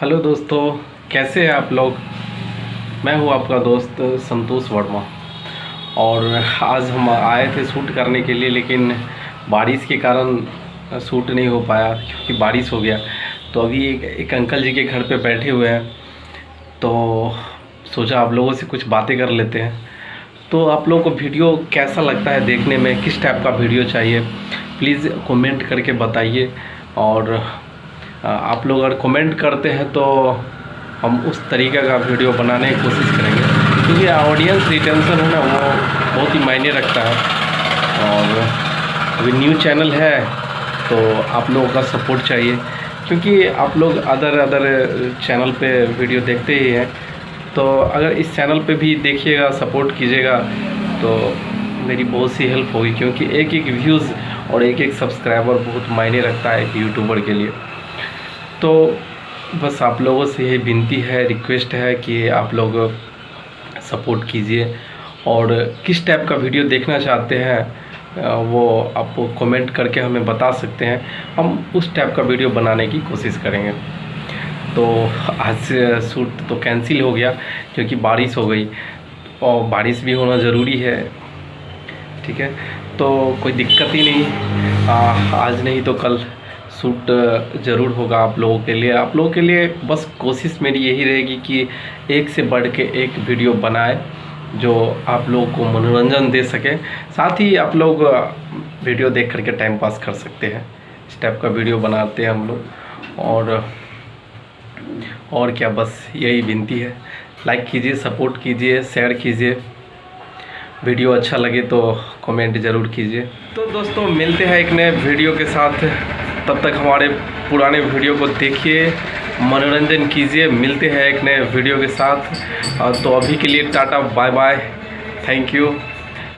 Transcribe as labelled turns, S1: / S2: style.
S1: Hello दोस्तों, कैसे हैं आप लोग। मैं हूं आपका दोस्त संतोष वर्मा। और आज हम आए थे शूट करने के लिए, लेकिन बारिश के कारण शूट नहीं हो पाया क्योंकि बारिश हो गया। तो अभी एक अंकल जी के घर पे बैठे हुए हैं, तो सोचा आप लोगों से कुछ बातें कर लेते हैं। तो आप लोगों को वीडियो कैसा लगता है देखने में, किस टाइप का वीडियो चाहिए, प्लीज़ कमेंट करके बताइए। और आप लोग अगर कमेंट करते हैं तो हम उस तरीके का वीडियो बनाने की कोशिश करेंगे, क्योंकि ऑडियंस रिटेंशन है ना, वो बहुत ही मायने रखता है। और अभी न्यू चैनल है तो आप लोगों का सपोर्ट चाहिए, क्योंकि आप लोग अदर चैनल पे वीडियो देखते ही हैं। तो अगर इस चैनल पे भी देखिएगा, सपोर्ट कीजिएगा तो मेरी बहुत सी हेल्प होगी, क्योंकि एक एक व्यूज़ और एक एक सब्सक्राइबर बहुत मायने रखता है एक यूट्यूबर के लिए। तो बस आप लोगों से यही विनती है, रिक्वेस्ट है कि आप लोग सपोर्ट कीजिए। और किस टाइप का वीडियो देखना चाहते हैं वो आप कमेंट करके हमें बता सकते हैं, हम उस टाइप का वीडियो बनाने की कोशिश करेंगे। तो आज शूट तो कैंसिल हो गया क्योंकि बारिश हो गई, और बारिश भी होना ज़रूरी है, ठीक है। तो कोई दिक्कत ही नहीं, आज नहीं तो कल शूट ज़रूर होगा आप लोगों के लिए। आप लोगों के लिए बस कोशिश मेरी यही रहेगी कि एक से बढ़ के एक वीडियो बनाए जो आप लोगों को मनोरंजन दे सके, साथ ही आप लोग वीडियो देख करके टाइम पास कर सकते हैं। इस टाइप का वीडियो बनाते हैं हम लोग। और क्या, बस यही विनती है। लाइक कीजिए, सपोर्ट कीजिए, शेयर कीजिए। वीडियो अच्छा लगे तो कमेंट ज़रूर कीजिए। तो दोस्तों, मिलते हैं एक नए वीडियो के साथ। तब तक हमारे पुराने वीडियो को देखिए, मनोरंजन कीजिए। मिलते हैं एक नए वीडियो के साथ। तो अभी के लिए tata, bye bye, thank you.